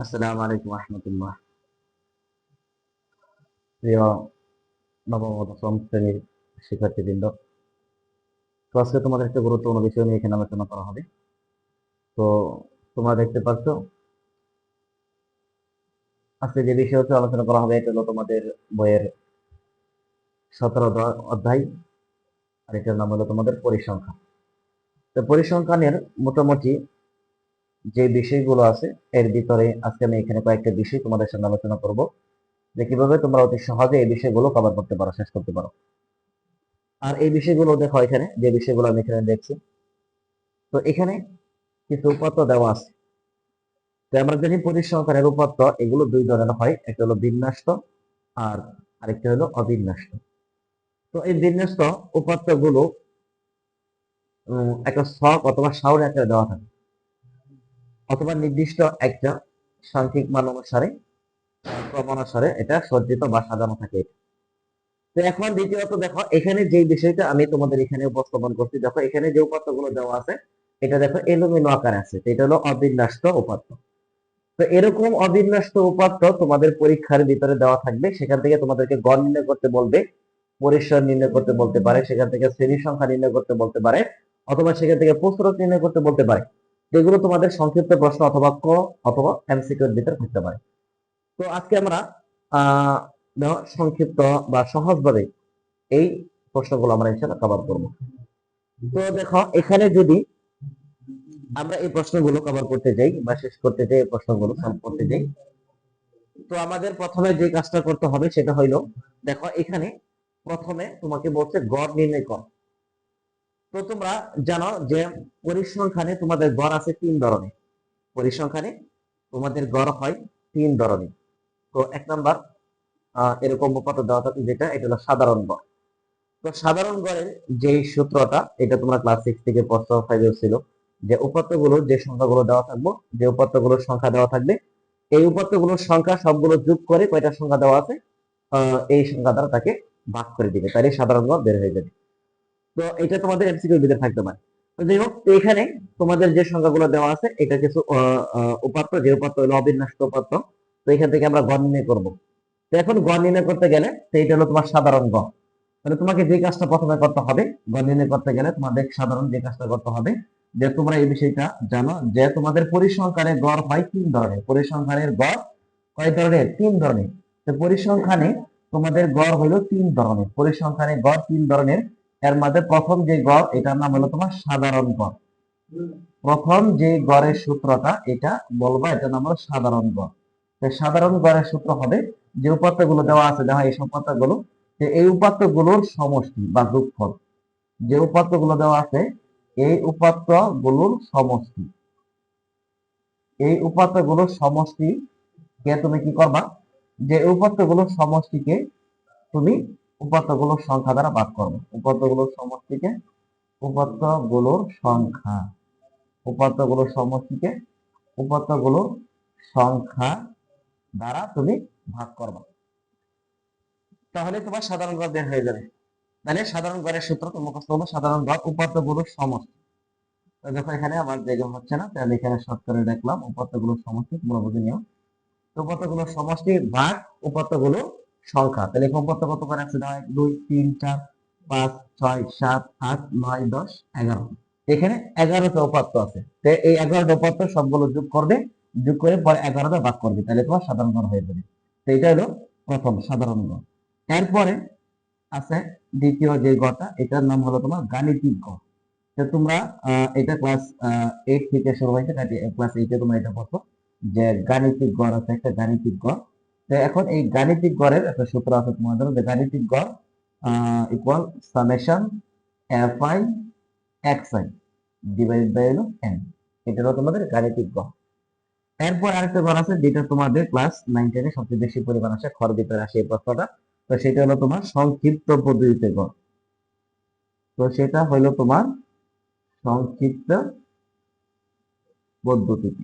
আসসালামু আলাইকুম রহমতুল্লাহ। প্রিয় নবম ও দশম শ্রেণীর শিক্ষার্থীবৃন্দ, তো আজকে তোমাদের একটা গুরুত্বপূর্ণ বিষয় নিয়ে এখানে আলোচনা করা হবে। তো তোমরা দেখতে পাচ্ছ আজকে যে বিষয় হচ্ছে আলোচনা করা হবে এটা হলো তোমাদের বইয়ের 17 অধ্যায়, আর এটার নাম হলো তোমাদের পরিসংখ্যান। তো পরিসংখ্যানের মোটামুটি যে বিষয়গুলো আছে এর ভিতরে আজকে আমি এখানে কয়েকটা বিষয় তোমাদের সামনে আলোচনা করব, যে কিভাবে তোমরা অতি সহজে এই বিষয়গুলো কভার করতে পারো, শেষ করতে পারো। আর এই বিষয়গুলো দেখো, এখানে যে বিষয়গুলো আমি এখানে দেখছি, তো এখানে কিছু উপাত্ত দেওয়া আছে। তো আমরা জানি পরিসংখ্যানের উপাত্ত এগুলো দুই ধরনের হয়, একটা হলো বিন্যস্ত আর আরেকটা হলো অবিন্যস্ত। তো এই বিন্যস্ত উপাত্ত গুলো একটা ছক অথবা সাউর আকারে দেওয়া থাকে, অথবা নির্দিষ্ট একটা সাংখ্যিক মান অনুসারে ক্রমানুসারে এটা সজ্জিত বা সাজানো থাকে। তো এখন দ্বিতীয়ত দেখো, এখানে যে বিষয়টা আমি তোমাদের এখানে উপস্থাপন করছি, দেখো এখানে যে উপাত্ত গুলো দেওয়া আছে এটা দেখো এলোমেলো আকারে আছে, তো এটা হলো অবিন্যস্ত উপাত্ত। তো এরকম অবিন্যস্ত উপাত্ত তোমাদের পরীক্ষার ভিতরে দেওয়া থাকবে, সেখান থেকে তোমাদেরকে গড় নির্ণয় করতে বলবে, পরিসর নির্ণয় করতে বলতে পারে, সেখান থেকে শ্রেণী সংখ্যা নির্ণয় করতে বলতে পারে, অথবা সেখান থেকে প্রস্তুরক নির্ণয় করতে বলতে পারে, যেগুলো তোমাদের সংক্ষিপ্ত প্রশ্ন অথবা ক অথবা এমসিকিউ এর ভিতরে থাকতে পারে। তো আজকে আমরা আহ সংক্ষিপ্ত বা সহজভাবে এই প্রশ্নগুলো আমরা ইনশাআল্লাহ কভার করব। তো দেখো এখানে যদি আমরা এই প্রশ্নগুলো কভার করতে যাই বা শেষ করতে যাই, এই প্রশ্নগুলো সলভ করতে যাই, তো আমাদের প্রথমে যে কাজটা করতে হবে সেটা হইলো, দেখো এখানে প্রথমে তোমাকে বলছে গড় নির্ণয় কর। তো তোমরা জানো যে পরিসংখ্যানে তোমাদের গড় আছে তিন ধরনের। পরিসংখ্যানে তোমাদের গড় হয় তিন ধরনের। তো এক নাম্বার এরকম উপাত্ত দেওয়া থাকে, যেটা এটা হলো সাধারণ গড়। তো সাধারণ গড়ের যে সূত্রটা, এটা তোমরা ক্লাস 6 থেকে পড়ছো, 5 ছিল, যে উপাত্তগুলো যে সংখ্যাগুলো দেওয়া থাকবে, যে উপাত্তগুলোর সংখ্যা দেওয়া থাকবে, এই উপাত্তগুলোর সংখ্যা সবগুলো যোগ করে কয়টা সংখ্যা দেওয়া আছে এই সংখ্যা দ্বারা তাকে ভাগ করে দিবে, তাহলে সাধারণ গড় বের হয়ে যাবে। তো এটা তোমাদের এমসিকিউ এর ভিতরে থাকতে পারে। তো যাই হোক, তো এখানে তোমাদের যে সংখ্যাগুলো দেওয়া আছে এটা কিছু উপাত্ত, যে উপাত্ত হলো অবিন্যস্ত উপাত্ত। তো এখান থেকে আমরা গড় নির্ণয় করব। তো এখন গড় নির্ণয় করতে গেলে সেইটা হলো তোমার সাধারণ গড়। মানে তোমাকে যে কাজটা প্রথমে করতে হবে গড় নির্ণয় করতে গেলে, তোমাদের সাধারণ যে কাজটা করতে হবে, যে তোমরা এই বিষয়টা জানো যে তোমাদের পরিসংখ্যানের গড় হয় তিন ধরনের। পরিসংখ্যানের গড় কয় ধরনের? তিন ধরনের। তো পরিসংখ্যানে তোমাদের গড় হলো তিন ধরনের, পরিসংখ্যানের গড় তিন ধরনের। এর মধ্যে প্রথম যে গড়, এটার নাম হলো তোমার সাধারণ গড়। প্রথম যে গড়ের সূত্রটা এটা বলবা, এটার নাম হলো সাধারণ গড়। তো সাধারণ গড়ের সূত্র হবে, যে উপাত্তগুলো দেওয়া আছে, দেখো এই উপাত্তগুলো, যে এই উপাত্তগুলোর সমষ্টি বা যোগফল। যে উপাত্তগুলো দেওয়া আছে এই উপাত্তগুলোর সমষ্টি, এই উপাত্তগুলোর সমষ্টি কে তুমি কি করবা, যে উপাত্তগুলোর সমষ্টিকে তুমি উপাত্তগুলোর সংখ্যা দ্বারা ভাগ করবে। উপাত্তগুলোর সমষ্টিকে, উপাত্তগুলোর সংখ্যা, উপাত্তগুলোর সমষ্টিকে উপাত্তগুলোর সংখ্যা দ্বারা তুমি ভাগ করবা, তাহলে তোমার সাধারণ গড় বের হয়ে যাবে। তাহলে সাধারণ গড়ের সূত্র তোমার মুখস্থ হলো, সাধারণ গড় উপাত্তগুলোর সমষ্টি। তো দেখো এখানে আমার জায়গা হচ্ছে না, তাহলে এখানে শর্ট করে দেখলাম উপাত্তগুলোর সমষ্টি, তোমরা বুঝে নিও। তো উপাত্তগুলোর সমষ্টি ভাগ উপাত্তগুলো সংখ্যা। তাহলে উপাত্ত কত করে আছে? 2 3 4 5 6 7 8 9 10 11। এখানে 11টা উপাত্ত আছে। তো এই 11টা উপাত্ত সবগুলো যোগ করবে, যোগ করে পরে 11টা ভাগ করবে, তাহলে তোমার সাধারণ গড় হয়ে যাবে। তো এটা হলো প্রথম সাধারণ গড়। এরপরে আছে দ্বিতীয় যে গড়টা, এটার নাম হলো তোমার গাণিতিক গড়। তো তোমরা এটা ক্লাস 8 থেকে শুরু হয়েছে, ক্লাস 8 এ তোমরা এটা পড়ছো, যে গাণিতিক গড় আছে একটা, গাণিতিক গড়। তো এখন এই গাণিতিক গড়ের একটা সূত্র আছে তোমাদের, যে গাণিতিক গড় equal summation f i x i divide by হলো এন। এটা হলো তোমাদের গাণিতিক গড়। এরপর আরেকটা গড় আছে, যেটা তোমাদের ক্লাস 9 10 এ সবচেয়ে বেশি পরিমাণ আসে, খর ভিতরে আসে এই প্রশ্নটা। তো সেটা হলো তোমার সংক্ষিপ্ত পদ্ধতিতে গড়। তো সেটা হলো তোমার সংক্ষিপ্ত পদ্ধতিতে।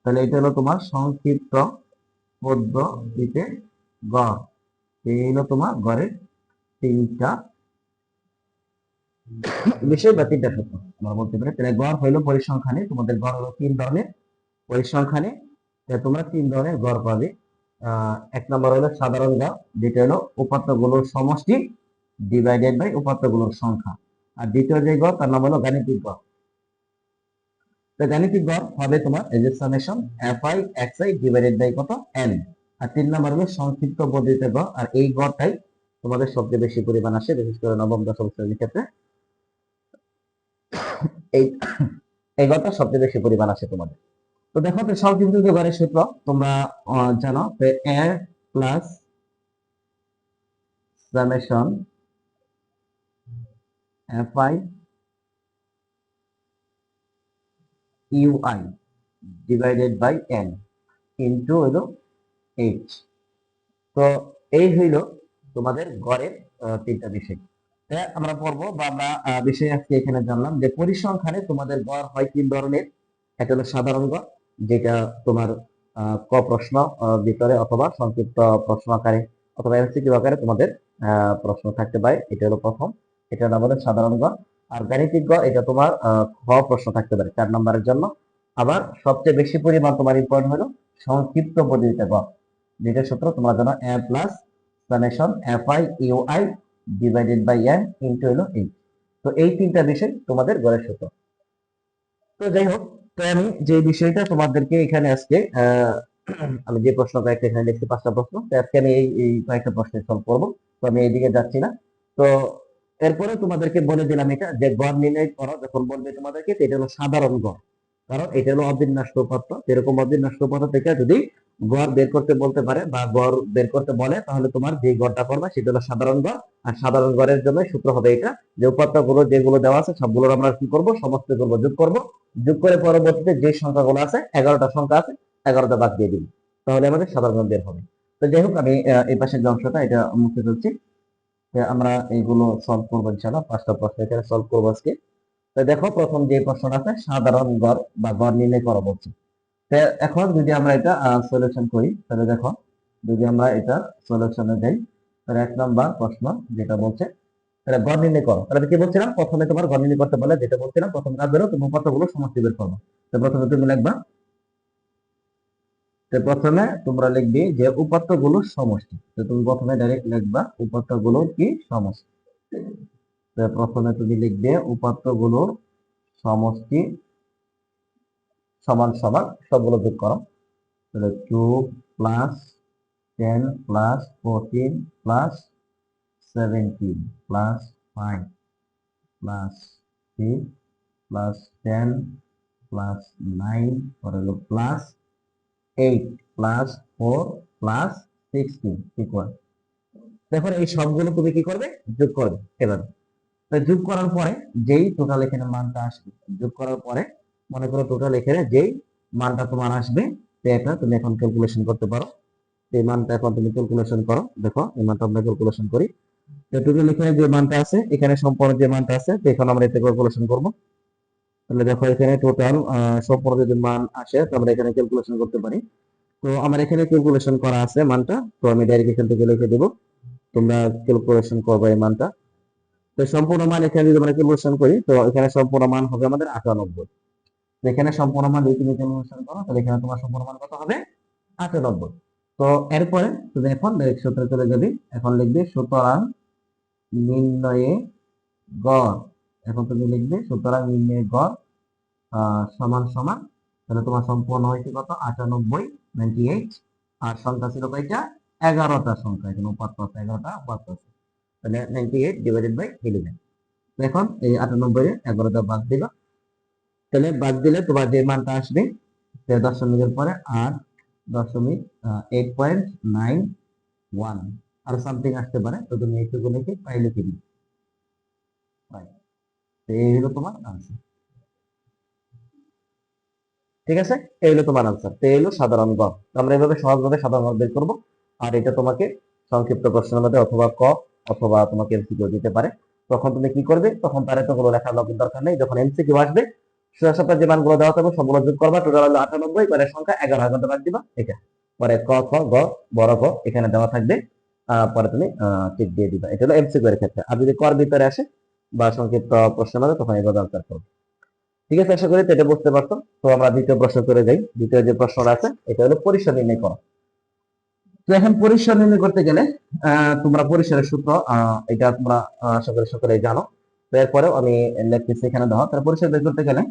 তাহলে এটা হলো তোমার সংক্ষিপ্ত পদ্ধতিতে গড়। এই হলো তোমার গড়ের তিনটা বিষয় বা তিনটা সূত্র আমরা বলতে পারি। তাহলে গড় হইলো পরিসংখ্যানে তোমাদের গড় হলো তিন ধরনের। পরিসংখ্যানে তোমরা তিন ধরনের গড় পাবে। এক নম্বর হলো সাধারণ গড়, যেটা হলো উপাত্তগুলোর সমষ্টি ডিভাইডেড বাই উপাত্তগুলোর সংখ্যা। আর দ্বিতীয় যে গড় তার নাম হলো গাণিতিক গড়। তো গাণিতিক গড় হবে তোমার এই যে summation fi xi divided by কত n। আর তিন নম্বর হলো সংক্ষিপ্ত বর্ধিত গড়, আর এই গড়টাই তোমাদের সবচেয়ে বেশি পরিমাণ আসে, বিশেষ করে নবম দশম শ্রেণীর ক্ষেত্রে এই এই গড়টা সবচেয়ে বেশি পরিমাণ আসে তোমাদের। তো দেখো, তো সংক্ষিপ্ত গড়ের সূত্র তোমরা জানো, তো a plus summation fi ui divided by n into হলো h। তো এই হইল তোমাদের গড়ের তিনটা বিষয়। আমরা পড়বো বা আমরা বিষয় আজকে এখানে জানলাম যে পরিসংখ্যানে তোমাদের গড় হয় তিন ধরনের। একটা হলো সাধারণ গড়, যেটা তোমার ক প্রশ্ন ভিতরে অথবা সংক্ষিপ্ত প্রশ্ন আকারে অথবা এমসিকিউ আকারে তোমাদের প্রশ্ন থাকতে পারে, এটা হলো প্রথম, এটা নাম হলো সাধারণ গড়। আর গাণিতিক গড়, এটা তোমার খ প্রশ্ন থাকতে পারে 4 নম্বরের জন্য। আবার সবচেয়ে বেশি পরিমাণ তোমার ইম্পর্টেন্ট হলো সংক্ষিপ্ত বর্ধিত গড়, যেটা সূত্র তোমরা জানো a plus summation fi ui divided by n into হলো h। তো এই তিনটা বিষয় তোমাদের গড়ের সূত্র। তো যাই হোক, তো আমি যে বিষয়টা তোমাদেরকে এখানে আজকে আমি যে প্রশ্ন কয়েকটা এখানে লিখছি 5টা প্রশ্ন, তো আজকে আমি এই কয়েকটা প্রশ্ন সলভ করবো। তো আমি এইদিকে যাচ্ছি না। তো এরপরে তোমাদেরকে বলে দিলাম এটা যে গড় নির্ণয় করো যখন বলবে তোমাদেরকে, তো এটা হলো সাধারণ গড়, কারণ এটা হলো অবিন্যস্ত উপাত্ত। এরকম অবিন্যস্ত উপাত্ত থেকে যদি গড় বের করতে বলতে পারে বা গড় বের করতে বলে, তাহলে তোমার যে গড়টা করবে সেটা হলো সাধারণ গড়। আর সাধারণ গড়ের জন্য সূত্র হবে এটা যে উপাত্তগুলো যেগুলো দেওয়া আছে সবগুলোর আমরা কি করব, সমস্ত করব, যোগ করব। যোগ করে পরবর্তীতে যে সংখ্যাগুলো আছে 11টা সংখ্যা আছে, 11টা বাদ দিয়ে দিবি, তাহলে আমাদের সাধারণ গড় বের হবে। তো যাই হোক, আমি এই পাশের যে অংশটা এটা মুছে ফেলছি। আমরা এইগুলো সলভ করবো ইনশাআল্লাহ, 5টা প্রশ্ন এখানে সলভ করবো আজকে। তো দেখো, প্রথম যে প্রশ্নটা আছে সাধারণ গড় বা গড় নির্ণয় করা বলছে। তো এখন যদি আমরা এটা সলিউশন করি, তাহলে দেখো, যদি আমরা এটা সলিউশনে যাই, তাহলে 1 নম্বর প্রশ্ন যেটা বলছে, তাহলে গড় নির্ণয় করো। তাহলে কি বলছিলাম, প্রথমে তোমার গড় নির্ণয় করতে বলে, যেটা বলছিলাম প্রথম কাজ হলো তুমি কতগুলো সমষ্টি বের করবে। তো প্রথমে তুমি লিখবা, তো প্রথমে তোমরা লিখবে যে উপাত্তগুলোর সমষ্টি। তো তুমি প্রথমে ডাইরেক্ট লিখবা উপাত্তগুলোর কি সমষ্টি। তো প্রথমে তুমি লিখবে উপাত্তগুলোর সমষ্টি সমান সমান সবগুলো যোগ করো। তাহলে 2 plus 10 plus 14 plus 17 plus 5 plus 3 plus 10 plus 9 পরে হলো প্লাস 8 প্লাস 4 প্লাস 16 ইকুয়াল। দেখো, এই সবগুলো তুমি কি করবে, যোগ করবে। এবার তো যোগ করার পরে যেই টোটাল এখানে মানটা আসবে, যোগ করার পরে মনে করো টোটাল এখানে যেই মানটা তোমার আসবে, তো এটা তুমি এখন ক্যালকুলেশন করতে পারো। এই মানটা এখন তুমি ক্যালকুলেশন করো। দেখো, এই মানটা আমরা ক্যালকুলেশন করি। তো টোটাল এখানে যে মানটা আছে, এখানে সম্পূর্ণ যে মানটা আছে, তো এখন আমরা এটা ক্যালকুলেশন করব। তাহলে দেখো, এখানে টোটাল সম্পূর্ণ যদি মান আসে, তো আমরা এখানে ক্যালকুলেশন করতে পারি। তো আমার এখানে ক্যালকুলেশন করা আছে মানটা, তো আমি ডাইরেক্ট এখান থেকে লিখে দেব, তোমরা ক্যালকুলেশন করবে এই মানটা। তো সম্পূর্ণ মান এখানে যদি আমরা ক্যালকুলেশন করি, তো এখানে সম্পূর্ণ মান হবে আমাদের 98। তো এখানে সম্পূর্ণ মান যদি তুমি ক্যালকুলেশন করো, তাহলে এখানে তোমার সম্পূর্ণ মান কত হবে, 98। তো এরপরে তুমি এখন ডাইরেক্ট সূত্রে চলে যাবে। এখন লিখবে সুতরাং নির্ণয়ে গড়। এখন তুমি লিখবে সুতরাং নির্ণয়ে গড় সমান সমান, তাহলে তোমার সম্পূর্ণ হয়েছে কত, 98, 98। আর সংখ্যা ছিল কয়টা, 11টা সংখ্যা, এখানে উপাত্ত আছে 11টা উপাত্ত আছে, তাহলে 98 ডিভাইডেড বাই 11। তো এখন এই 98 এ 11টা বাদ দিল, তাহলে বাদ দিলে তোমার যে মানটা আসবে, দশমিকের পরে 8.91 আর সামথিং আসতে পারে, তো তুমি এইটুকু লিখে পাই লিখে দিবে। তো এই হলো তোমার আনসার। ঠিক আছে, এই হলো তোমার আনসার। তো এই হলো সাধারণ গড়। আমরা এইভাবে সহজভাবে সাধারণ গড় বের করবো। আর এটা তোমাকে সংক্ষিপ্ত প্রশ্নের মধ্যে অথবা ক অথবা তোমাকে এমসিকিউ দিতে পারে। তখন তুমি কি করবে, তখন তার এতগুলো লেখার দরকার নেই। যখন এমসিকিউ আসবে, সোজা সাপটা যে মানগুলো দেওয়া থাকবে সবগুলো যোগ করবা, টোটাল হলো 98, পরে সংখ্যা 11 ঘন্টা বাদ দিবা, এটা পরে ক খ গ বড় ক এখানে দেওয়া থাকবে, পরে তুমি টিক দিয়ে দিবা। এটা হলো এমসিকিউ এর ক্ষেত্রে। আর যদি কর ভিতরে আসে বা সংক্ষিপ্ত প্রশ্নের মধ্যে, তখন এইভাবে আনসার করবে। ঠিক আছে, আশা করি এটা বুঝতে পারছো। তো আমরা দ্বিতীয় প্রশ্ন করে যাই। দ্বিতীয় যে প্রশ্নটা আছে এটা হলো পরিসর নির্ণয় করো। তো এখন পরিসর নির্ণয় করতে গেলে তোমরা পরিসরের সূত্র এটা তোমরা আশা করি সকলেই জানো। তো এরপরেও আমি লিখতেছি এখানে দাও। তাহলে পরিসর বের করতে গেলে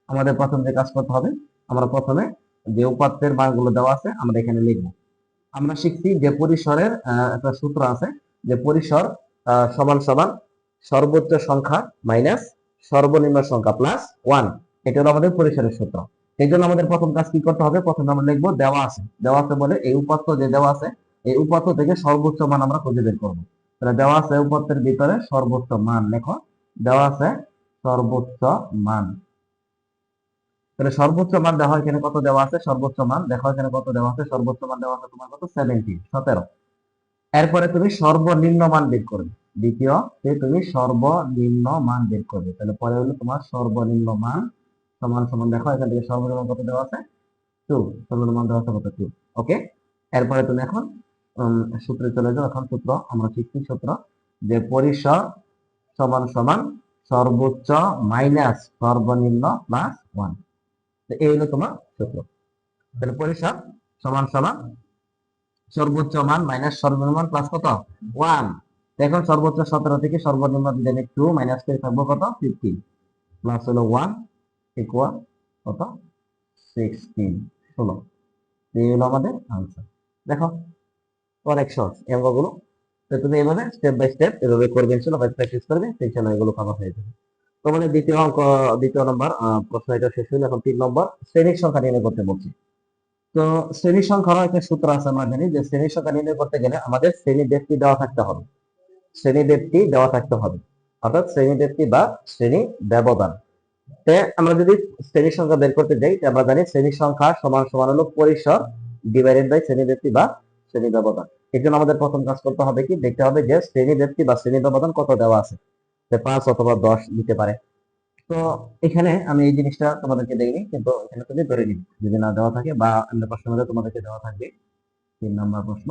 আমাদের প্রথম যে কাজ করতে হবে, আমরা প্রথমে যে উপাত্তের মানগুলো দেওয়া আছে আমরা এখানে লিখবো। আমরা শিখছি যে পরিসরের একটা সূত্র আছে, যে পরিসর সমান সমান সর্বোচ্চ সংখ্যা মাইনাস সর্বনিম্ন সংখ্যা প্লাস 1। এটা হলো আমাদের পরিসরের সূত্র। এই জন্য আমাদের প্রথম কাজ কি করতে হবে, প্রথমে আমরা লিখবো দেওয়া আছে বলে এই উপাত্ত যে দেওয়া আছে, এই উপাত্ত থেকে সর্বোচ্চ মান আমরা খুঁজে বের করবো। তাহলে দেওয়া আছে উপাত্তের ভিতরে সর্বোচ্চ মান লেখো, দেওয়া আছে সর্বোচ্চ মান। তাহলে সর্বোচ্চ মান দেখো এখানে কত দেওয়া আছে, সর্বোচ্চ মান দেখো এখানে কত দেওয়া আছে, সর্বোচ্চ মান দেওয়া আছে তোমার কত 17। এরপরে তুমি সর্বনিম্ন মান বের করবে, দ্বিতীয়তে তুমি সর্বনিম্ন মান বের করবে। তাহলে পরে হলো তোমার সর্বনিম্ন মান সমান সমান দেখো এখান থেকে সর্বনিম্ন কত দেওয়া আছে 2, সর্বনিম্ন মান দেওয়া আছে কত 2। ওকে, এরপরে তুমি এখন সূত্রে চলে যাও। এখন সূত্র আমরা শিখছি, সূত্র যে পরিসর সমান সমান সর্বোচ্চ মাইনাস সর্বনিম্ন প্লাস 1। তো এই হলো তোমার সূত্র। তাহলে পরিসর সমান সমান সর্বোচ্চ মান মাইনাস সর্বনিম্ন মান প্লাস কত 1। এখন সর্বোচ্চ 17 থেকে সর্বনিম্ন যদি 2 মাইনাস করে থাকবো কত 15 প্লাস হলো 1 ইকুয়াল কত 16, 16। এই হলো আমাদের আনসার। দেখো অনেক সহজ এই অঙ্কগুলো। তো তুমি এভাবে স্টেপ বাই স্টেপ এভাবে করবে, ইনশাআল্লাহ প্র্যাকটিস করবে, ইনশাআল্লাহ এগুলো কভার হয়ে যাবে। তোমাদের দ্বিতীয় অঙ্ক, দ্বিতীয় নম্বর প্রশ্ন এটা শেষ হলো। এখন 3 নম্বর শ্রেণীর সংখ্যা নির্ণয় করতে বলছি। তো শ্রেণী সংখ্যারও একটা সূত্র আছে, আমরা জানি যে শ্রেণী সংখ্যা নির্ণয় করতে গেলে আমাদের শ্রেণী ব্যক্তি দেওয়া থাকতে হবে, শ্রেণী ব্যক্তি দেওয়া থাকতে হবে, অর্থাৎ শ্রেণী ব্যক্তি বা শ্রেণী ব্যবধান। আমরা যদি শ্রেণী সংখ্যা বের করতে যাই, আমরা জানি শ্রেণী সংখ্যা সমান সমান হলো পরিসর ডিভাইডেড বাই শ্রেণী ব্যক্তি বা শ্রেণী ব্যবধান। এই জন্য আমাদের প্রথম কাজ করতে হবে কি, দেখতে হবে যে শ্রেণী ব্যক্তি বা শ্রেণী ব্যবধান কত দেওয়া আছে, 5 অথবা 10 দিতে পারে। তো এখানে আমি এই জিনিসটা তোমাদেরকে দেইনি, কিন্তু এখানে তুমি ধরে নিবে যদি না দেওয়া থাকে বা অন্য প্রশ্নের মধ্যে তোমাদেরকে দেওয়া থাকবে। 3 নম্বর প্রশ্ন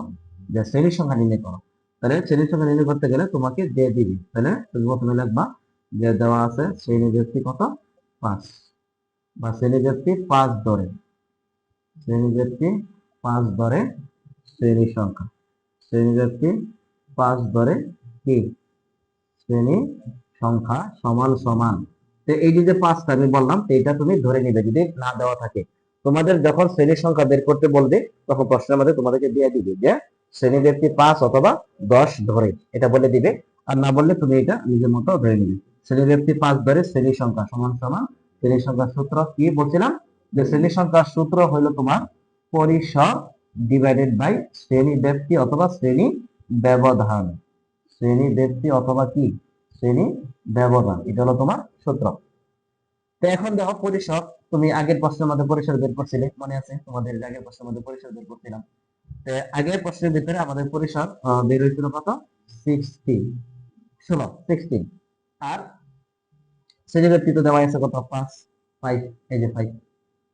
যে শ্রেণীর সংখ্যা নির্ণয় করো। তাহলে শ্রেণীর সংখ্যা নির্ণয় করতে গেলে তোমাকে দিয়ে দিবি। তাহলে তুমি প্রথমে লিখবা যে দেওয়া আছে শ্রেণী ব্যক্তি কত 5, বা শ্রেণী ব্যক্তি 5 ধরে, শ্রেণী ব্যক্তি 5 ধরে শ্রেণী সংখ্যা, শ্রেণী ব্যক্তি 5 ধরে কি শ্রেণী সংখ্যা সমান সমান। তো এই যে 5টা আমি বললাম, এইটা তুমি ধরে নিবে যদি না দেওয়া থাকে। তোমাদের যখন শ্রেণীর সংখ্যা বের করতে বলবে তখন প্রশ্নের মধ্যে তোমাদেরকে দিয়ে দিবে যে শ্রেণী ব্যক্তি 5 অথবা 10 ধরে, এটা বলে দিবে। আর না বললে তুমি এটা নিজের মতো ধরে নিবে। শ্রেণী ব্যক্তি 5 ধরে শ্রেণী সংখ্যা সমান সমান, শ্রেণী সংখ্যার সূত্র কি বলছিলাম, যে শ্রেণী সংখ্যার সূত্র হলো তোমার পরিসর ডিভাইডেড বাই শ্রেণী ব্যক্তি অথবা শ্রেণী ব্যবধান, শ্রেণী ব্যক্তি অথবা কি শ্রেণী ব্যবধান, এটা হলো তোমার সূত্র। তো এখন দেখো পরিসর, তুমি আগের প্রশ্নের মধ্যে পরিসর বের করছিলে, মনে আছে তোমাদের আগের প্রশ্নের মধ্যে পরিসর বের করছিলাম। তো আগের প্রশ্নের ভিতরে আমাদের পরিসর বের হয়েছিল কত 16, 16। আর শ্রেণী ব্যক্তি তো দেওয়া আছে কত 5, 5, এই যে 5।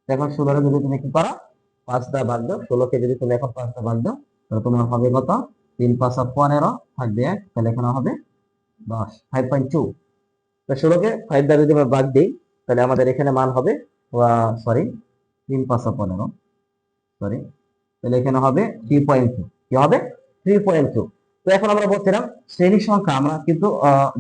এখন 16 যদি তুমি কি করো 5 দ্বারা ভাগ দাও, 16কে যদি তুমি এখন 5 দ্বারা ভাগ দাও তাহলে তোমার হবে কত 3 5 15 থাকবে 1, তাহলে এখানে হবে 10, 5.2। তো 16কে 5 দ্বারা যদি আমরা ভাগ দিই তাহলে আমাদের এখানে মান হবে সরি 3 5 15, সরি, তাহলে এখানে হবে 3.2। কি হবে 3.2। তো এখন আমরা বলছিলাম শ্রেণীর সংখ্যা, আমরা কিন্তু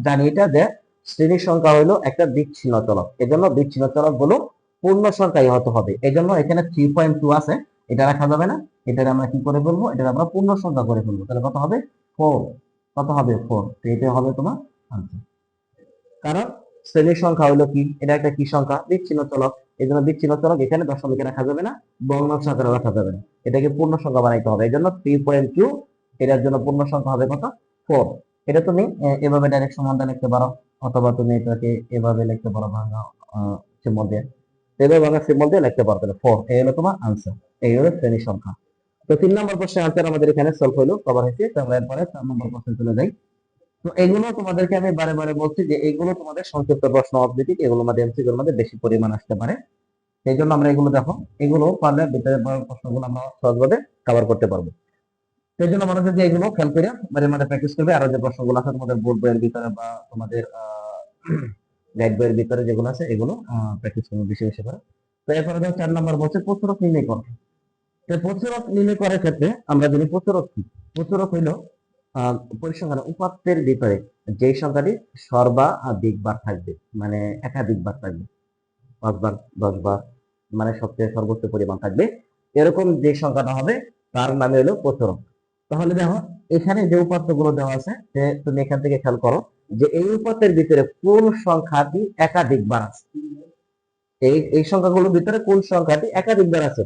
জানি এটা যে শ্রেণীর সংখ্যা হলো একটা বিচ্ছিন্ন চলক, এজন্য বিচ্ছিন্ন চলক গুলো পূর্ণ সংখ্যাই হতে হবে। এজন্য এখানে 3.2 আছে, এটা রাখা যাবে না, এটা আমরা কি করে বলবো, এটা আমরা পূর্ণ সংখ্যা করে ফেলবো। তাহলে কত হবে 4, কত হবে 4। তো এটা হবে তোমার আনসার। কারণ শ্রেণীর সংখ্যা হলো কি, এটা একটা কি সংখ্যা বিচ্ছিন্ন চলক, এই জন্য বিচ্ছিন্ন চলক এখানে দশমিকে রাখা যাবে না, ভগ্নাংশ আকারে রাখা যাবে না, এটাকে পূর্ণ সংখ্যা বানাইতে হবে। এই জন্য 3.2, এটার জন্য পূর্ণ সংখ্যা হবে কত 4। এটা তুমি এভাবে ডাইরেক্ট সমাধান লিখতে পারো, অথবা তুমি এটাকে এভাবে লিখতে পারো ভাঙা সিম্বল দিয়ে, এভাবে ভাঙা সিম্বল দিয়ে লিখতে পারো। তাহলে 4, এই হলো তোমার আনসার, এই হলো শ্রেণীর সংখ্যা। তো 3 নম্বর প্রশ্নের আনসার আমাদের এখানে সলভ হলো, কভার হয়েছে। তাহলে এরপরে 4 নম্বর প্রশ্নে চলে যাই। তো এগুলো তোমাদেরকে আমি বারে বারে বলছি যে এগুলো তোমাদের সংক্ষিপ্ত প্রশ্ন অবজেক্টিভ, এগুলোর মধ্যে এমসিকিউর মধ্যে বেশি পরিমাণ আসতে পারে। সেই জন্য আমরা এগুলো দেখো, এগুলো পারলে ভিতরে প্রশ্নগুলো আমরা সহজভাবে কভার করতে পারবো। সেই জন্য আমরা যদি এগুলো খেয়াল করে বারে বারে প্র্যাকটিস করবে, আরো যে প্রশ্নগুলো আছে তোমাদের বোর্ড বইয়ের ভিতরে বা তোমাদের গাইড বইয়ের ভিতরে যেগুলো আছে এগুলো প্র্যাকটিস করুন বেশি বেশি করে। তো এরপরে দেখো 4 নম্বর বলছে প্রচুরক নির্ণয় করো। তো প্রচুরক নির্ণয় করার ক্ষেত্রে আমরা জানি প্রচুরক কি? প্রচুরক হইলো পরিসংখ্যান উপাত্তের ভিতরে যে সংখ্যাটি সর্বাধিকবার থাকবে, মানে একাধিকবার থাকবে, 5 বার 10 বার, মানে সবচেয়ে সর্বোচ্চ পরিমাণ থাকবে, এরকম যে সংখ্যাটা হবে তার নামে হলো প্রচুরক। তাহলে দেখো এখানে যে উপাত্তগুলো দেওয়া আছে, যে তুমি এখান থেকে খেয়াল করো যে এই উপাত্তের ভিতরে কোন সংখ্যাটি একাধিকবার আছে। এই সংখ্যাগুলোর ভিতরে কোন সংখ্যাটি একাধিকবার আছে?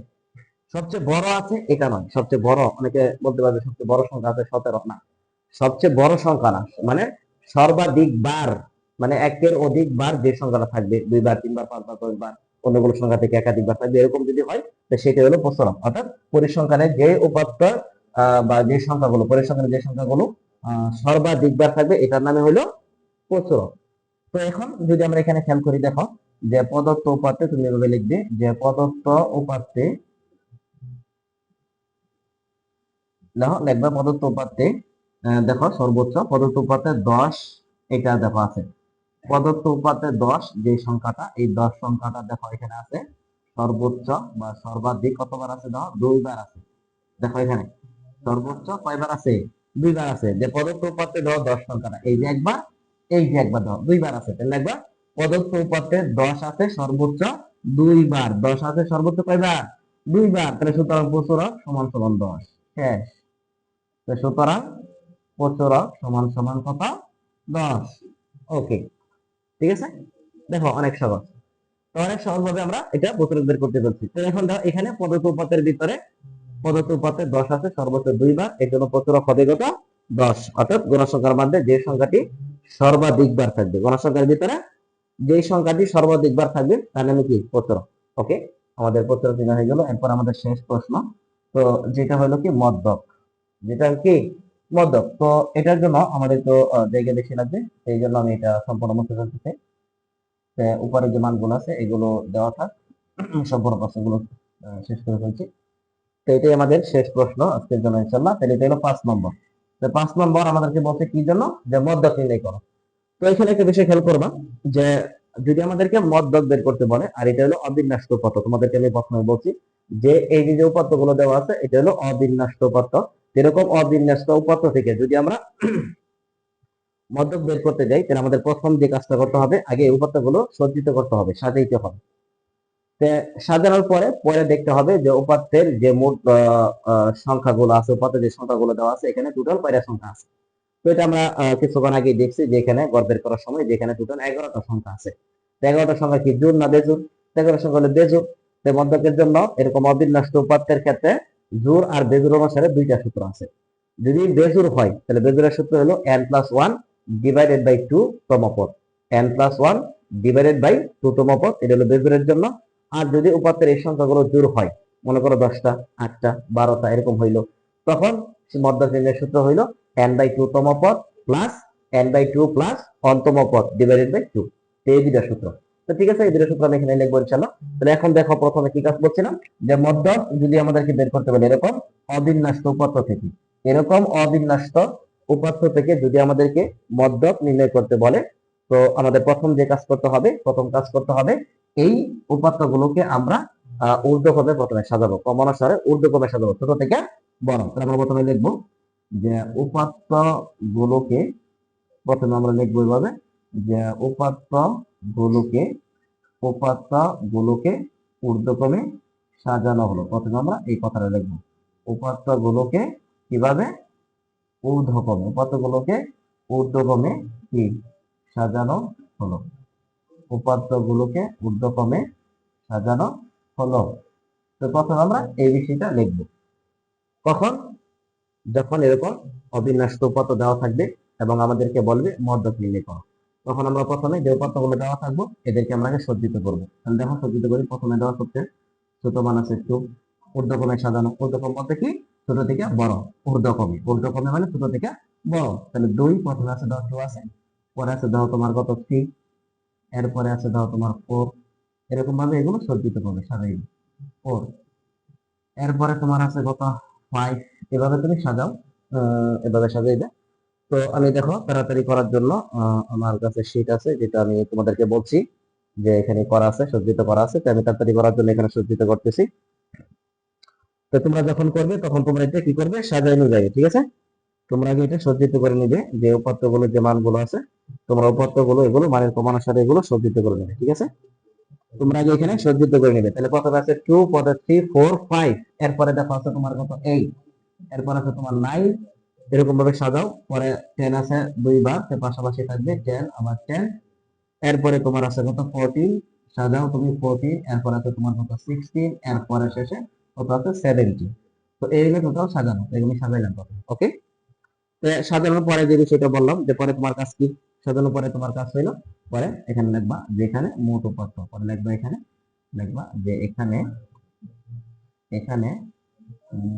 সবচেয়ে বড় আছে এটা নয়, সবচেয়ে বড় অনেকে বলতে পারবে সবচেয়ে বড় সংখ্যা আছে 17, না, সবচেয়ে বড় সংখ্যা না, মানে সর্বাধিক বার, মানে একের অধিক বার যে সংখ্যাটা থাকবে, 2 বার 3 বার 5 বার 10 বার, অন্যগুলো সংখ্যা থেকে একাধিকবার থাকবে, এরকম যদি হয় তো সেটা হলো প্রচুরক। অর্থাৎ পরিসংখ্যানের যে উপাত্ত বা যে সংখ্যাগুলো, পরিসংখ্যানের যে সংখ্যাগুলো সর্বাধিকবার থাকবে এটার নামে হলো প্রচুরক। তো এখন যদি আমরা এখানে খেয়াল করি, দেখো যে প্রদত্ত উপাত্তে তুমি এভাবে লিখবে যে প্রদত্ত উপাত্তে, দেখো লিখবা প্রদত্ত উপাত্তে, দেখো সর্বোচ্চ প্রদত্ত উপাত্তে 10, এটা দেখো আছে প্রদত্ত উপাত্তে 10 যে সংখ্যাটা, এই 10 সংখ্যাটা দেখো এখানে আছে সর্বোচ্চ বা সর্বাধিক কতবার আছে? দেখো 2 বার আছে। দেখো এখানে সর্বোচ্চ কয়বার আছে? 2 বার আছে। যে প্রদত্ত উপাত্তে ধরো 10 সংখ্যাটা, এই যে একবার, এই যে একবার, ধরো 2 বার আছে, তাহলে একবার প্রদত্ত উপাত্তে 10 আছে সর্বোচ্চ 2 বার, 10 আছে সর্বোচ্চ কয়বার? 2 বার। তাহলে সুতরাং প্রচুরক সমান সমান 10। শেষ। তো সুতরাং প্রচুরক সমান সমান কত? 10। ওকে, ঠিক আছে। দেখো অনেক সহজ। তো অনেক সহজ ভাবে আমরা এটা প্রচুরক বের করতে পারছি। তো এখন দেখো এখানে প্রদত্ত উপাত্তের ভিতরে প্রদত্ত উপাত্তে 10 আছে সর্বোচ্চ 2 বার, এর জন্য প্রচুরক হবে কত? 10। অর্থাৎ গণসংখ্যার মধ্যে যে সংখ্যাটি সর্বাধিকবার থাকবে, গণসংখ্যার ভিতরে যে সংখ্যাটি সর্বাধিকবার থাকবে তার নামে কি? প্রচুরক। ওকে, আমাদের প্রচুরক নির্ণয় হয়ে গেল। এরপর আমাদের শেষ প্রশ্ন, তো যেটা হলো কি মদ্যক, যেটা কি মদ্যক। তো এটার জন্য আমাদের তো জায়গা বেশি লাগবে, এই জন্য আমি এটা সম্পূর্ণ মুছে ফেলতেছি। উপরে যে মানগুলো আছে এগুলো দেওয়া থাক, সম্পূর্ণ প্রশ্নগুলো শেষ করে ফেলছি। তো এটাই আমাদের শেষ প্রশ্ন আজকের জন্য ইনশাল্লাহ। তাহলে এটা হলো 5 নম্বর। তো 5 নম্বর আমাদেরকে বলছে কি জন্য? যে মদ্যক নির্ণয় করো। তো এখানে একটা বিষয় খেয়াল করবা যে যদি আমাদেরকে মদ্যক বের করতে বলে, আর এটা হলো অবিন্যস্ত উপাত্ত, তোমাদেরকে আমি প্রথমে বলছি যে এই যে উপাত্তগুলো দেওয়া আছে এটা হলো অবিন্যস্ত উপাত্ত। এরকম অবিন্যস্ত উপাত্ত থেকে যদি আমরা মদ্যক বের করতে যাই, তাহলে আমাদের প্রথম যে কাজটা করতে হবে, আগে এই উপাত্তগুলো সজ্জিত করতে হবে, সাজাইতে হবে। সাজানোর পরে পরে দেখতে হবে যে উপাত্তের যে মোট সংখ্যাগুলো আছে, উপাত্তের যে সংখ্যাগুলো দেওয়া আছে এখানে টোটাল কয়টা সংখ্যা আছে। তো এটা আমরা কিছুক্ষণ আগে দেখছি যে এখানে গড় বের করার সময় যেখানে টোটাল 11টা সংখ্যা আছে। 11টা সংখ্যা কি জোড় না বেজোড়? 11টা সংখ্যা হলো বেজোড়। তো মদ্যকের জন্য এরকম অবিন্যস্ত উপাত্তের ক্ষেত্রে জোড় আর বেজোড় অনুসারে দুইটা সূত্র আছে। যদি বেজোড় হয় তাহলে বেজোড়ের সূত্র হলো n+1 ডিভাইডেড বাই 2 তম পদ, n+1 ডিভাইডেড বাই 2 তম পদ, এটা হলো বেজোড়ের জন্য। আর যদি উপাত্তের এই সংখ্যাগুলো জোড় হয়, মনে করো 10টা 8টা 12টা এরকম হইলো, তখন মধ্যক নির্ণয়ের সূত্র হইলো n/2 তম পদ প্লাস n/2 প্লাস অন্তম পদ ডিভাইডেড বাই 2। এই দুইটা সূত্র। তো ঠিক আছে, এই দুইটা সূত্র আমি এখানে লিখবো ইনশাআল্লাহ। তাহলে এখন দেখো প্রথমে কি কাজ করছিলাম, যে মধ্যক যদি আমাদেরকে বের করতে বলে এরকম অবিন্যস্ত উপাত্ত থেকে, এরকম অবিন্যস্ত উপাত্ত থেকে যদি আমাদেরকে মধ্যক নির্ণয় করতে বলে, তো আমাদের প্রথম যে কাজ করতে হবে, প্রথম কাজ করতে হবে এই উপাত্তগুলোকে আমরা ঊর্ধ্বক্রমে প্রথমে সাজাবো, ক্রমানুসারে ঊর্ধ্বক্রমে সাজাবো ছোট থেকে বড়। তাহলে আমরা প্রথমে লিখবো যে উপাত্ত গুলোকে, প্রথমে আমরা লিখবো এইভাবে যে উপাত্ত গুলোকে ঊর্ধ্বক্রমে সাজানো হলো। প্রথমে আমরা এই কথাটা লিখবো, উপাত্ত গুলোকে কিভাবে? ঊর্ধ্বক্রমে, উপাত্ত গুলোকে ঊর্ধ্বক্রমে কি সাজানো হলো, উপাত্ত গুলোকে ঊর্ধ্বক্রমে সাজানো হলো। তো প্রথমে আমরা এই বিষয়টা লিখবো। কখন? যখন এরকম অবিন্যস্ত উপাত্ত দেওয়া থাকবে এবং আমাদেরকে বলবে মধ্যক নির্ণয় করো, তখন আমরা প্রথমে যে উপাত্তগুলো দেওয়া থাকবো এদেরকে আমরা আগে সজ্জিত করবো। তাহলে দেখো সজ্জিত করি, প্রথমে দেওয়া সবচেয়ে ছোট মান আছে 2, ঊর্ধ্বক্রমে সাজানো, ঊর্ধ্বক্রম বলতে কি? ছোট থেকে বড়, ঊর্ধ্বক্রমে, ঊর্ধ্বক্রমে মানে ছোট থেকে বড়। তাহলে 2 প্রথমে আছে, ধরো 2 আছে, পরে আছে ধরো তোমার কত 3, এরপরে আছে ধরো তোমার 4, এরকম ভাবে এগুলো সজ্জিত করবে, সাজাইবে 4। এরপরে তোমার আছে কত 5, এভাবে তুমি সাজাও, এভাবে সাজাইবে। তো আমি দেখো তাড়াতাড়ি করার জন্য আমার কাছে শীট আছে, যেটা আমি তোমাদেরকে বলছি যে এখানে করা আছে, সজ্জিত করা আছে। তো আমি তাড়াতাড়ি করার জন্য এখানে সজ্জিত করতেছি। তো তোমরা যখন করবে তখন তোমরা এটা কি করবে, সাজায় নিয়ে যাবে, ঠিক আছে? তোমরা আগে এটা সজ্জিত করে নিবে, যে উপাত্তগুলো যে মানগুলো আছে, তোমরা উপাত্তগুলো এগুলো মানের প্রমাণের সাথে এগুলো সজ্জিত করে নেবে, ঠিক আছে? তোমরা আগে এখানে সজ্জিত করে নেবে। তাহলে প্রথমে আছে 2, পরে 3, 4, 5, এরপরে দেখো আছে তোমার কত 8, এরপর আছে তোমার 9, এরকম ভাবে সাজাও। পরে 10 আছে দুইবার, তো পাশাপাশি থাকবে 10 আবার 10। এরপরে তোমার আছে কত 14, সাজাও তুমি 14, এরপর আছে তোমার কত 16, এরপরে শেষে কত আছে 17। তো এইগুলো টোটাল সাজানো, এগুলো সাজাইলাম প্রথমে, ওকে? তো সাজানোর পরে যে বিষয়টা বললাম, যে পরে তোমার কাজ কি, সাজানোর পরে তোমার কাজ হইলো, পরে এখানে লিখবা যেখানে মোট উপাত্ত, পরে লিখবা এখানে, লিখবা যে এখানে, এখানে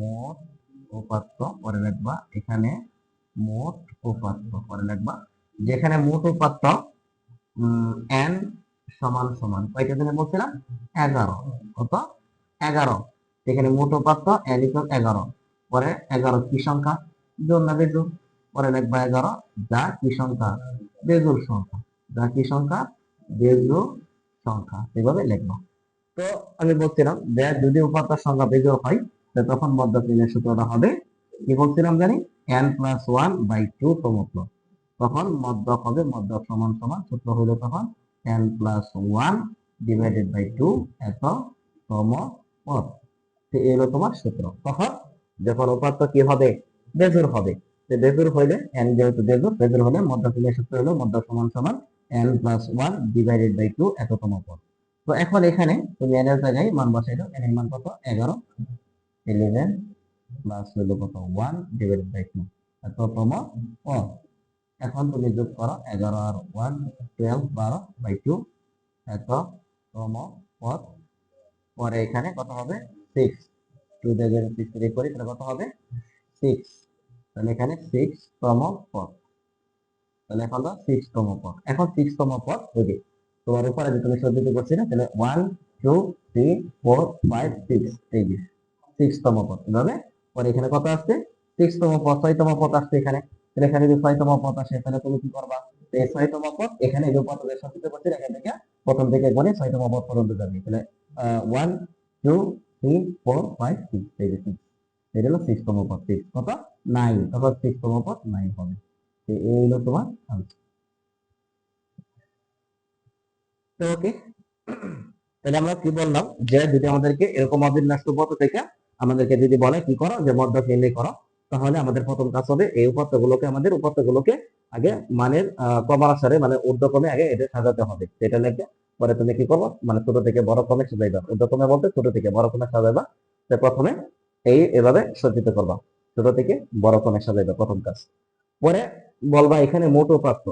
মোট উপাত্ত, পরে লিখবা এখানে মোট উপাত্ত, পরে লিখবা যেখানে মোট উপাত্ত n সমান সমান কয়টা দিনে বলছিলাম, 11। কত, 11। এখানে মোট উপাত্ত n ইকুয়াল 11। পরে 11 কি সংখ্যা, জোড় না বেজোড়? পরে লিখবা 11 যা কি সংখ্যা, বেজোড় সংখ্যা, যা কি সংখ্যা, বেজোড় সংখ্যা, এভাবে লিখবা। তো আমি বলছিলাম যে যদি উপাত্তের সংখ্যা বেজোড় হয়, তো তখন মধ্যক নির্ণয়ের সূত্রটা হবে কি বলছিলাম জানি, n+1/2 তম পদ। তখন মধ্যক হবে, মধ্যক সমান সমান সূত্র হলো তখন n+1/2 এত তম পদ। তো এই হলো তোমার সূত্র। তখন যখন উপাত্ত কি হবে, বেজোড় হবে। তো বেজোড় হইলে n যেহেতু বেজোড়, বেজোড় হলে মধ্যক নির্ণয়ের সূত্র হলো মধ্যক সমান সমান n+1/2 এত তম পদ। তো এখন এখানে তুমি n এর জায়গায় মান বসাইলো, n এর মান কত 11, 11 প্লাস হলো কত 1/2 এততম পদ। এখন তুমি যোগ করো 11 আর 1, 12, 12/2 এততম পদ। পরে এখানে কত হবে 6, 2 দিয়ে যদি 6 দিয়ে করি তাহলে কত হবে 6। তাহলে এখানে 6 তম পদ। তাহলে এখন 6 তম পদ। এখন 6 তম পদ ওকে তোমার উপরে যে তুমি সজ্জিত করছি না, তাহলে 1, 2, 3, 4, 5, 6, এই যে 6 তম পদ। এভাবে পরে এখানে কত আসছে 6 তম পদ, 6 তম পদ আসছে এখানে। তাহলে এখানে যদি 6 তম পদ আসে, তাহলে তুমি কি করবা, এই 6 তম পদ এখানে যে পদের সজ্জিত করছি এখান থেকে প্রথম থেকে গুণে 6 তম পদ পর্যন্ত যাবে। তাহলে 1, 2, 3, 4, 5, 6, এই যে 6, এটা হলো 6 তম পদ। 6 কত 9, তখন 6 তম পদ 9 হবে। এই হলো তোমার answer। তো ওকে, তাহলে আমরা কি বললাম, যে যদি আমাদেরকে এরকম অবিন্যস্ত পথ থেকে আমাদেরকে যদি বলে কি করো, যে মধ্যক নির্ণয় করো, তাহলে আমাদের প্রথম কাজ হবে এই উপাত্তগুলোকে, আমাদের উপাত্তগুলোকে আগে মানের ক্রমানুসারে মানে ঊর্ধ্বক্রমে আগে এটা সাজাতে হবে। সেটা লিখবে, পরে তুমি কি করবো, মানে ছোট থেকে বড় ক্রমে সাজাইবা। ঊর্ধ্বক্রমে বলতে ছোট থেকে বড় ক্রমে সাজাইবা। তো প্রথমে এভাবে সজ্জিত করবা, ছোট থেকে বড় ক্রমে সাজাইবা প্রথম কাজ। পরে বলবা এখানে মোট উপাত্ত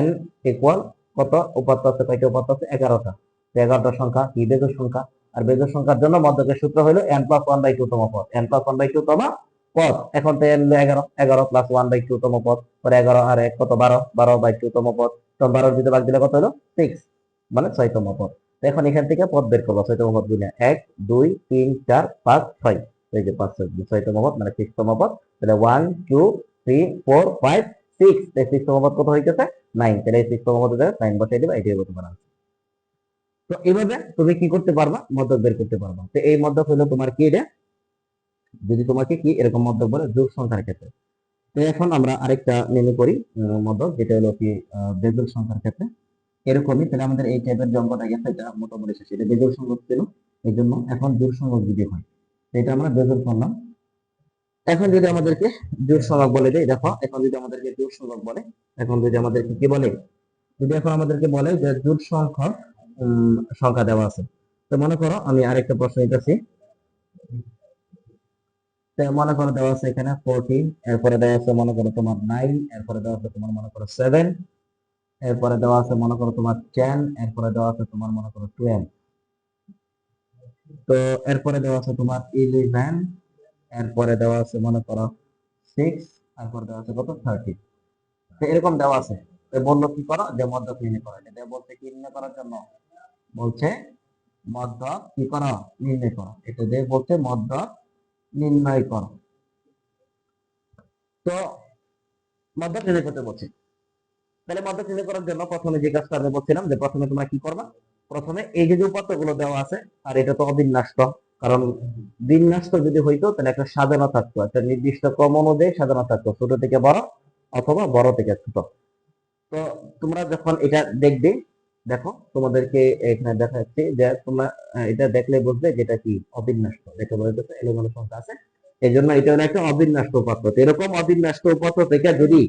n ইকুয়াল কত, উপাত্ত আছে কয়টা, উপাত্ত আছে 11টা। 11টা সংখ্যা কি, বেজোড় সংখ্যা। আর বেজোড় সংখ্যার জন্য মধ্যকের সূত্র হলো n+1/2 তম পদ, n+1/2 তম পদ। এখন তো n 11, 11 + 1/2 তম পদ। পরে 11 আর 1 কত 12, 12/2 তম পদ। তো 12 দিতে ভাগ দিলে কত হলো 6, মানে 6 তম পদ। তো এখন এখান থেকে পদ বের করবো, 6 তম পদ গুণে 1, 2, 3, 4, 5, 6, এই যে 5, 6 তম পদ মানে 6 তম পদ। তাহলে 1, 2, 3, 4, 5, 6, এই 6 তম পদ কত হইতেছে 9। তাহলে এই 6 তম পদের জায়গায় 9 বসাই দিবা, এটাই হলো তোমার answer। তো এইভাবে তুমি কি করতে পারবা, মধ্যক বের করতে পারবা। তো এই মধ্যক হলো তোমার কি, এটা যদি তোমাকে কি এরকম মধ্যক বলে যোগ সংখ্যার ক্ষেত্রে। তো এখন আমরা আরেকটা নির্ণয় করি মধ্যক, যেটা হলো কি বেজোড় সংখ্যার ক্ষেত্রে। এরকমই, তাহলে আমাদের এই টাইপের যে অঙ্কটা গেছে এটা মোটামুটি শেষ। এটা বেজোড় সংখ্যক ছিল, এই জন্য এখন জোড় সংখ্যক যদি হয়, তো এটা আমরা বেজোড় করলাম। এখন যদি আমাদেরকে জোড় সংখ্যক বলে দেয়, দেখো এখন যদি আমাদেরকে জোড় সংখ্যক বলে, এখন যদি আমাদেরকে কি বলে, যদি এখন আমাদেরকে বলে যে জোড় সংখ্যক সংখ্যা দেওয়া আছে। তো মনে করো আমি আরেকটা প্রশ্ন নিতেছি। তো মনে করো দেওয়া আছে এখানে 14, এরপরে দেওয়া আছে মনে করো তোমার 9, এরপরে দেওয়া আছে তোমার মনে করো 7, এরপরে দেওয়া আছে মনে করো তোমার 10, এরপরে দেওয়া আছে তোমার মনে করো 12। তো এরপরে দেওয়া আছে তোমার 11, এরপরে দেওয়া আছে মনে করো 6, এরপরে দেওয়া আছে কত 30। তো এরকম দেওয়া আছে। তো বললো কি করো, যে মধ্যক নির্ণয় করো। এটা বলতে কি নির্ণয় করার জন্য বলছে, মধ্যক কি করো নির্ণয় করো। এটা দিয়ে বলছে মধ্যক নির্ণয় করো। তো মধ্যক নির্ণয় করতে বলছি। তাহলে মধ্যক নির্ণয় করার জন্য প্রথমে যে কাজটা আমি বলছিলাম যে প্রথমে তোমরা কি করবা, প্রথমে এই যে উপাত্তগুলো দেওয়া আছে আর এটা তো অবিন্যস্ত, কারণ বিন্যস্ত যদি হইতো তাহলে একটা সাজানো থাকতো, একটা নির্দিষ্ট ক্রম অনুযায়ী সাজানো থাকতো, ছোট থেকে বড় অথবা বড় থেকে ছোট। তো তোমরা যখন এটা দেখবে, দেখো তোমাদেরকে এখানে দেখা যাচ্ছে যে তোমরা এটা দেখলে বুঝবে যেটা কি অবিন্যস্ত, দেখে বোঝা যাচ্ছে এলোমেলো সংখ্যা আছে, এই জন্য এটা হলো একটা অবিন্যস্ত উপাত্ত। তো এরকম অবিন্যস্ত উপাত্ত থেকে যদি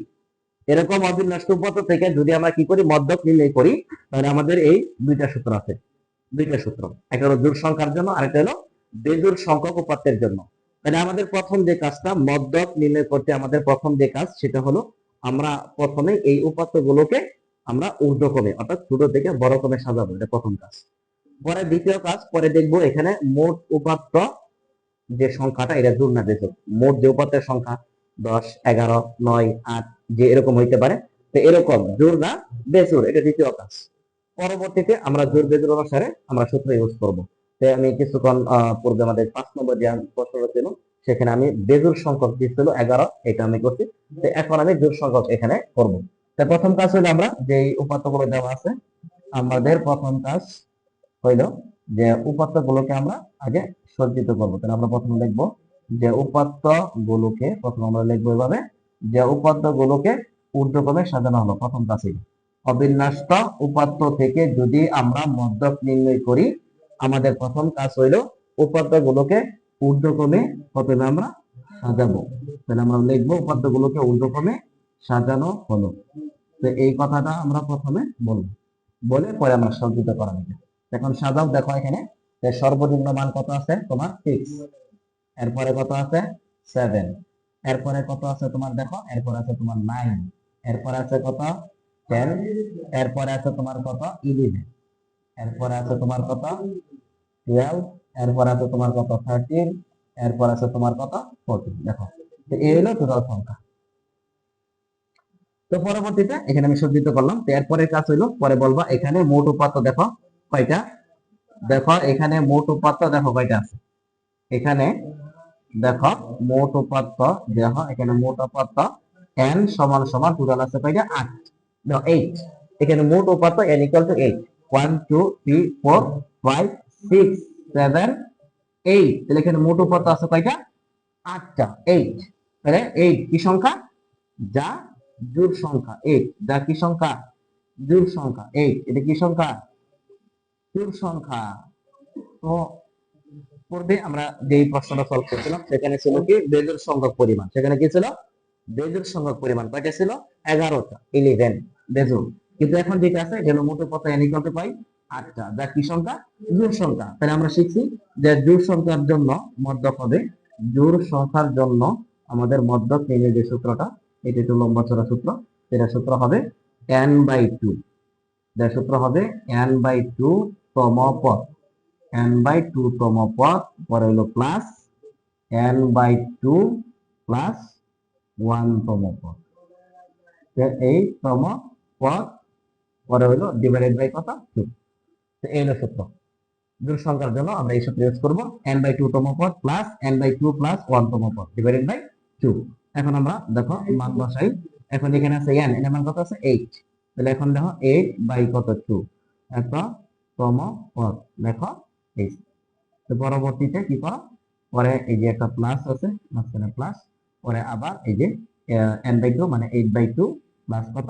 এরকম অবিন্যস্ত উপাত্ত থেকে যদি আমরা কি করি মধ্যক নির্ণয় করি, তাহলে আমাদের এই দুইটা সূত্র আছে, দুইটা সূত্র, একটা হলো জোড় সংখ্যার জন্য আর একটা হলো বেজোড় সংখ্যক উপাত্তের জন্য। তাহলে আমাদের প্রথম যে কাজটা মধ্যক নির্ণয় করতে, আমাদের প্রথম যে কাজ সেটা হলো আমরা প্রথমে এই উপাত্তগুলোকে আমরা ঊর্ধ্বক্রমে অর্থাৎ ছোট থেকে বড় ক্রমে সাজাবো, এটা প্রথম কাজ। পরে দ্বিতীয় কাজ, পরে দেখবো এখানে মোট উপাত্ত যে সংখ্যাটা এটা জোড় না বেজোড়, মোট যে উপাত্তের সংখ্যা 10, 11, 9, 8 যে এরকম হইতে পারে, তো এরকম জোড় না বেজোড়, এটা দ্বিতীয় কাজ। পরবর্তীতে আমরা জোড় বেজোড় অনুসারে আমরা সূত্র ইউজ করব। তাই আমি কিছুক্ষণ পূর্বে আমাদের 5 নম্বর যে প্রশ্নটা ছিল সেখানে আমি বেজোড় সংখ্যক যে ছিল 11 এটা আমি করছি, তো এখন আমি জোড় সংখ্যক এখানে করব। তাই প্রথম কাজ হলো আমরা যে উপাত্তগুলো দেওয়া আছে, আমাদের প্রথম কাজ হইল যে উপাত্তগুলোকে আমরা আগে সজ্জিত করবো। তাহলে আমরা প্রথমে লিখবো যে উপাত্তগুলোকে, প্রথমে আমরা লিখবো এভাবে যে উপাত্তগুলোকে ঊর্ধ্বক্রমে সাজানো হলো, প্রথম কাজই। অবিন্যস্ত উপাত্ত থেকে যদি আমরা মধ্যক নির্ণয় করি, আমাদের প্রথম কাজ হইল উপাত্তগুলোকে ঊর্ধ্বক্রমে প্রথমে আমরা সাজাবো। তাহলে আমরা লিখবো উপাত্তগুলোকে ঊর্ধ্বক্রমে সাজানো হলো। তো এই কথাটা আমরা প্রথমে বলবো, বলে পরে আমরা সজ্জিত করা নিবে। এখন সাজাও, দেখো এখানে সর্বনিম্ন মান কত আছে তোমার 6, এরপরে কত আছে 7, এরপরে কত আছে তোমার দেখো, এরপরে আছে তোমার 9, এরপরে আছে কত 10, এরপরে আছে তোমার কত 11, এরপরে আছে তোমার কত 12, এরপরে আছে তোমার কত 13, এরপর আছে তোমার কত 14। দেখো তো এই হলো টোটাল সংখ্যা। তো পরবর্তীতে এখানে আমি সজ্জিত করলাম। তো এরপরে কাজ হইলো, পরে বলবা এখানে মোট উপাত্ত দেখো কয়টা, দেখো এখানে মোট উপাত্ত দেখো কয়টা আছে, এখানে দেখো মোট উপাত্ত, দেখো এখানে মোট উপাত্ত n সমান সমান টোটাল আছে কয়টা 8, দেখো 8, এখানে মোট উপাত্ত n ইকুয়াল টু 8, 1 2 3 4 5 6 7 8, তাহলে এখানে মোট উপাত্ত আছে কয়টা 8টা, 8। তাহলে 8 কি সংখ্যা, যা জোড় সংখ্যা, 8 যা কি সংখ্যা জোড় সংখ্যা, 8 এটা কি সংখ্যা জোড় সংখ্যা। তো পূর্বে আমরা যে প্রশ্নটা সলভ করছিলাম সেখানে ছিল কি বেজোড় সংখ্যক পরিমাণ, সেখানে কি ছিল বেজোড় সংখ্যক পরিমাণ কয়টা ছিল 11টা, 11 বেজোড়। কিন্তু এখন যেটা আছে এটা হলো মোট কত n ইকুয়াল টু 8টা, যা কি সংখ্যা জোড় সংখ্যা। তাহলে আমরা শিখছি যে জোড় সংখ্যার জন্য মধ্যক হবে, জোড় সংখ্যার জন্য আমাদের মধ্যক নির্ণয়ের যে সূত্রটা এটা হলো লম্বা চড়া সূত্র, এটা সূত্র হবে n/2, যার সূত্র হবে n/2 তম পদ, n/2 তম পদ, পরে হলো প্লাস n/2 প্লাস 1 তম পদ, এই তম পদ পরে হলো ডিভাইডেড বাই কত 2। তো এই হলো সূত্র, জোড় সংখ্যার জন্য আমরা এই সূত্র ইউজ করব, n/2 তম পদ প্লাস n/2 প্লাস 1 তম পদ ডিভাইডেড বাই 2। এখন আমরা দেখো মান বসাই, এখন এখানে আছে n, এর মান কত আছে 8, তাহলে এখন দেখো 8 বাই কত 2, এত তম পদ, দেখো এই। তো পরবর্তীতে কি করো, পরে এই যে একটা প্লাস আছে মাঝখানে প্লাস, পরে আবার এই যে n/2 মানে 8/2 প্লাস কত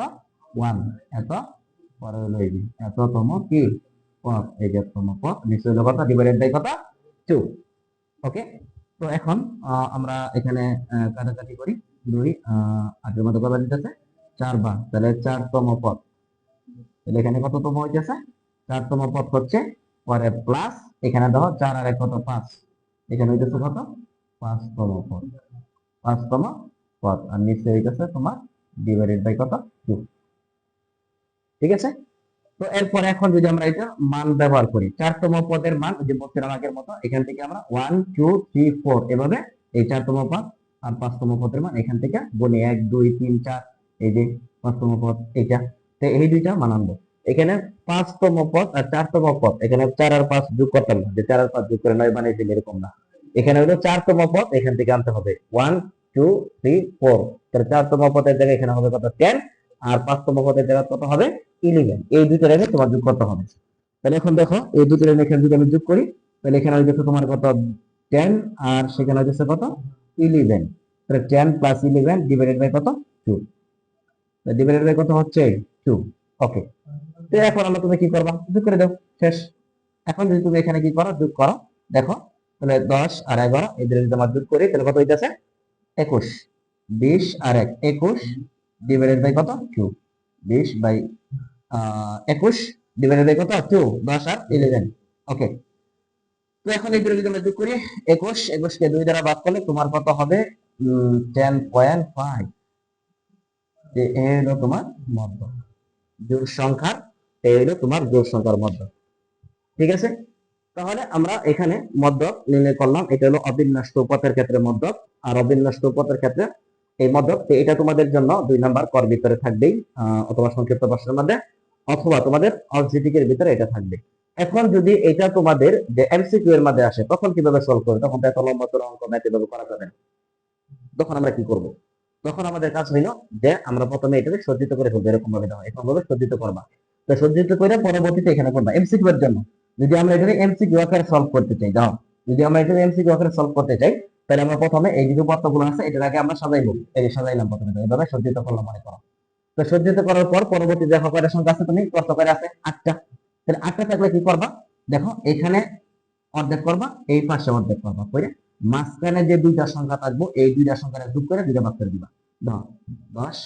1, এত, পরে হলো এই যে এততম কি পদ, এই যে তম পদ নিশ্চয় হলো কত ডিভাইডেড বাই কত 2। ওকে, তো এখন আমরা এখানে কাটাকাটি করি, 2 8 এর মধ্যে কত দিতেছে 4 বার, তাহলে 4তম পদ, তাহলে এখানে কততম হইতেছে 4তম পদ হচ্ছে, পরে প্লাস এখানে দেখো 4 আর 1 কত 5, এখানে হইতেছে কত 5তম পদ, 5তম পদ, আর নিচে হইতেছে তোমার ডিভাইডেড বাই কত 2। ঠিক আছে, তো এরপর এখন যদি আমরা এটা মান ব্যবহার করি, 4তম পদের মান যে বলছিলাম আগের মতো, এখান থেকে আমরা 1 2 3 4 এভাবে এই 4তম পদ আর 5তম পদের মান এখান থেকে গুণে 1 2 3 4, এই যে 5তম পদ এটা, তো এই দুইটা মান আনবো। এখানে 5তম পদ আর 4তম পদ, এখানে 4 আর 5 যোগ করতাম না, যে 4 আর 5 যোগ করে 9 বানিয়েছিল এরকম না, এখানে হলো 4তম পদ এখান থেকে আনতে হবে 1 2 3 4, তাহলে 4তম পদের জায়গায় এখানে হবে কত 10, আর 5তম পদের জায়গায় কত হবে 11। এই দুটো রেখে তোমার যোগ করতে হবে। তাহলে এখন দেখো এই দুটো রেখে এখানে যদি আমি যোগ করি, তাহলে এখানে হয়ে যাচ্ছে তোমার কত 10, আর সেখানে হয়ে যাচ্ছে কত 11। তাহলে 10 প্লাস 11 ডিভাইডেড বাই কত 2, ডিভাইডেড বাই কত হচ্ছে 2। ওকে, তো এখন আমরা তুমি কি করবা, যোগ করে দাও, শেষ। এখন যদি তুমি এখানে কি করো, যোগ করো, দেখো তাহলে 10 আর 11 এদের যদি আমরা যোগ করি তাহলে কত হইতাছে 21। 20 আর 1 21 ডিভাইডেড বাই কত 2, 20 বাই 21 ডিভাইডেড বাই কত 2, 10 আর 11। ওকে, তো এখন এই যদি আমরা যোগ করি 21, 21 কে 2 দ্বারা ভাগ করলে তোমার কত হবে 10.5। এই হলো তোমার মধ্য, জোড় সংখ্যার, এই হলো তোমার জোড় সংখ্যার মধ্য। ঠিক আছে, তাহলে আমরা এখানে মধ্যক নির্ণয় করলাম। এটা হলো অবিন্যস্ত উপপাদ্যের ক্ষেত্রে মধ্যক, আর অবিন্যস্ত উপপাদ্যের ক্ষেত্রে এই মধ্যক। তো এটা তোমাদের জন্য 2 নাম্বার কর ভিতরে থাকবেই, অথবা সংক্ষিপ্ত প্রশ্নের মধ্যে, অথবা তোমাদের অবজেক্টিভ এর ভিতরে এটা থাকবে। এখন যদি এটা তোমাদের যে এমসিকিউ এর মধ্যে আসে তখন কিভাবে সলভ করবে, তখন তো এত লম্বা চড়া অঙ্ক ম্যাথ এভাবে করা যাবে না। তখন আমরা কি করব, তখন আমাদের কাজ হইলো যে আমরা প্রথমে এটাকে সজ্জিত করে ফেলবো, এরকম ভাবে দাও, এরকম ভাবে সজ্জিত করবা। তো সজ্জিত করে পরবর্তীতে এখানে করবা এমসিকিউ এর জন্য। যদি আমরা এটাকে এমসিকিউ আকারে সলভ করতে চাই, দাও, যদি আমরা এটাকে এমসিকিউ আকারে সলভ করতে চাই, তাহলে আমরা প্রথমে এই যে পত্রগুলো আছে এটার আগে আমরা সাজাইবো। এই যে সাজাইলাম প্রথমে, এইভাবে সজ্জিত করলাম মনে করো। তো সজ্জিত করার পর পরবর্তী দেখো কয়টা সংখ্যা আছে, তুমি কত করে আছে 8টা। তাহলে 8টা থাকলে কি করবা, দেখো এখানে অর্ধেক করবা, এই পাশে অর্ধেক করবা করে মাঝখানে যে দুইটা সংখ্যা থাকবো এই দুইটা সংখ্যা যোগ করে দুইটা ভাগ করে দিবা। 10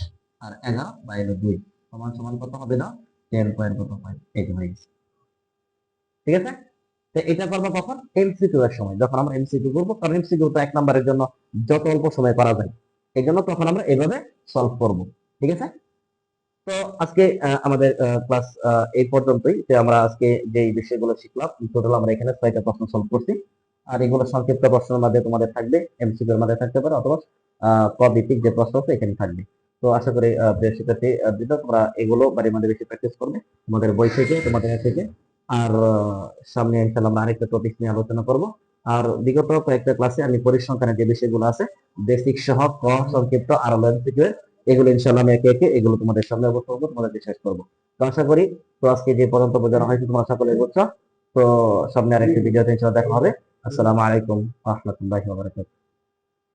আর 11 বাইরে 2 সমান সমান কত হবে না 10.5। এই যে হয়ে গেছে। ঠিক আছে, তো এটা করবো কখন, এমসিকিউ এর সময়, যখন আমরা এমসিকিউ করবো। কারণ এমসিকিউ তো 1 নম্বরের জন্য যত অল্প সময় করা যায়, এই জন্য তখন আমরা এভাবে সলভ করব। ঠিক আছে, তো আজকে আমাদের ক্লাস এই পর্যন্তই। তো আমরা আজকে যে বিষয়গুলো শিখলাম টোটাল আমরা এখানে 6টা প্রশ্ন সলভ করছি। আর এগুলো সংক্ষিপ্ত প্রশ্নের মধ্যে তোমাদের থাকবে, এমসিকিউ এর মধ্যে থাকতে পারে, অথবা ক ভিত্তিক যে প্রশ্ন আছে এখানে থাকবে। তো আশা করি প্রিয় শিক্ষার্থী তোমরা এগুলো বাড়ির মধ্যে বেশি প্র্যাকটিস করবে তোমাদের বই থেকে, তোমাদের থেকে। আর সামনে ইনশাআল্লাহ আমরা আরেকটা টপিক নিয়ে আলোচনা করব। আর বিগত কয়েকটা ক্লাসে আমি পরিসংখ্যানের যে বিষয়গুলো আছে বেসিক সহ ক, সংক্ষিপ্ত আর এমসিকিউ এগুলো ইনশাআল্লাহ আমি একে একে এগুলো তোমাদের সামনে অবস্থান করবো, তোমাদের শেষ করবো। তো আশা করি তো আজকে যে পর্যন্ত বোঝানো হয়েছে তোমরা সকলে বুঝছো। তো সামনে আরেকটি ভিডিওতে ইনশাআল্লাহ দেখা হবে। আসসালামু আলাইকুম ওয়া রাহমাতুল্লাহি ওয়া বারাকাতুহু।